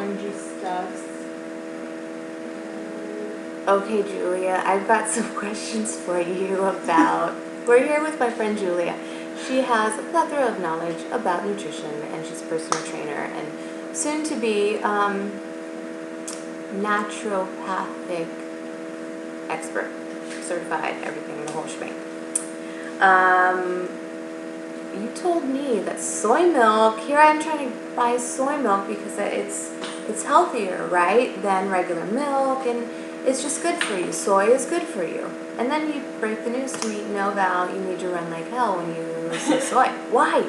orangey stuffs. Okay, Julia, I've got some questions for you about... We're here with my friend Julia. She has a plethora of knowledge about nutrition, and she's a personal trainer and soon to be naturopathic expert, certified, everything, the whole shebang. You told me that soy milk, here I am trying to buy soy milk because it's healthier, right, than regular milk, and it's just good for you. Soy is good for you. And then you break the news to me, no, Val, you need to run like hell when you say soy. Why?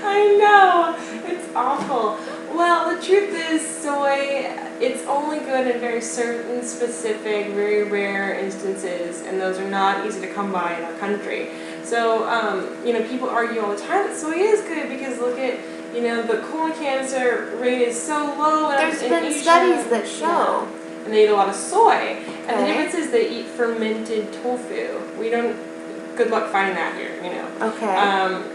I know, it's awful. Well, the truth is soy, it's only good in very certain, specific, very rare instances, and those are not easy to come by in our country. So, people argue all the time that soy is good because look at, the colon cancer rate is so low. There's been studies that show. Yeah. And they eat a lot of soy. Okay. And the difference is they eat fermented tofu. We don't, good luck finding that here, Okay.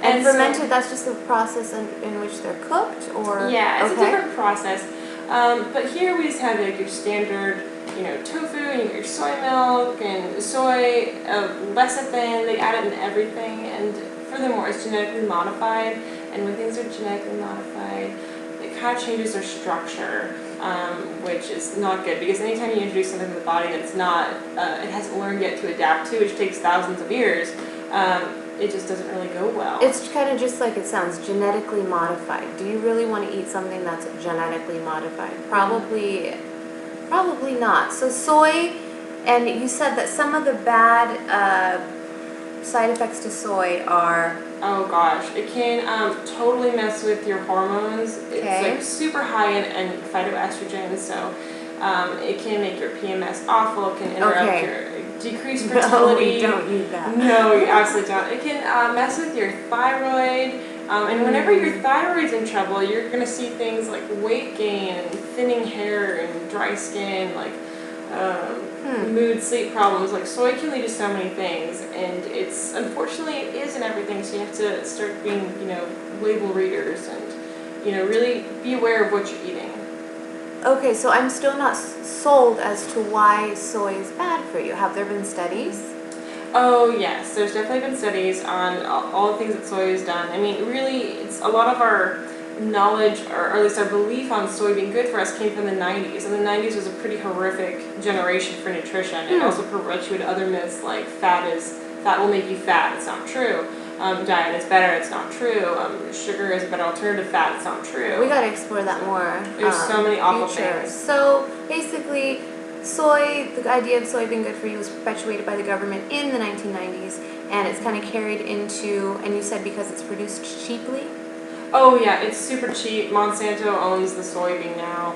And fermented, that's just the process in which they're cooked, or? Yeah, it's a different process. But here we just have like your standard, tofu, and you get your soy milk, and soy, lecithin, they add it in everything, and furthermore, it's genetically modified, and when things are genetically modified, it kind of changes their structure, which is not good, because anytime you introduce something to the body that's not, it hasn't learned yet to adapt to, which takes thousands of years, it just doesn't really go well. It's kind of just like it sounds, genetically modified. Do you really want to eat something that's genetically modified? Probably not. So soy, and you said that some of the bad side effects to soy are... Oh gosh, it can totally mess with your hormones. Okay. It's like super high in phytoestrogen, so it can make your PMS awful. It can interrupt your decreased fertility. No, we don't need that. No, you absolutely don't. It can mess with your thyroid, and whenever your thyroid's in trouble, you're going to see things like weight gain and thinning hair and dry skin, like mood, sleep problems. Like soy can lead to so many things, and it's unfortunately it is in everything. So you have to start being, label readers and, really be aware of what you're eating. Okay, so I'm still not sold as to why soy is bad for you. Have there been studies? Oh yes, there's definitely been studies on all the things that soy has done. I mean, really, it's a lot of our knowledge, or at least our belief on soy being good for us, came from the 90s. And the 90s was a pretty horrific generation for nutrition. It also perpetuated other myths like fat will make you fat. It's not true. Diet is better. It's not true. Sugar is a better alternative to fat. It's not true. We got to explore that more. There's so many awful things. So basically, soy, the idea of soy being good for you was perpetuated by the government in the 1990s, and it's kind of carried into, and you said because it's produced cheaply? Oh yeah, it's super cheap. Monsanto owns the soybean now,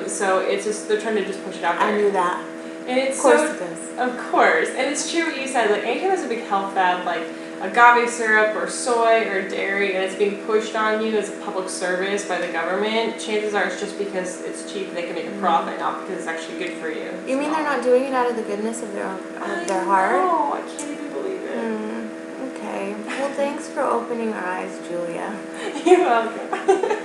so it's just, they're trying to just push it out there. I knew that. And it's of course it does. Of course, and it's true what you said. Like anytime there's a big health fad, like agave syrup or soy or dairy, and it's being pushed on you as a public service by the government, chances are it's just because it's cheap and they can make a profit, not because it's actually good for you. You mean they're not doing it out of the goodness of their heart? No, I can't even believe it. Okay. Well, thanks for opening our eyes, Julia. You're welcome.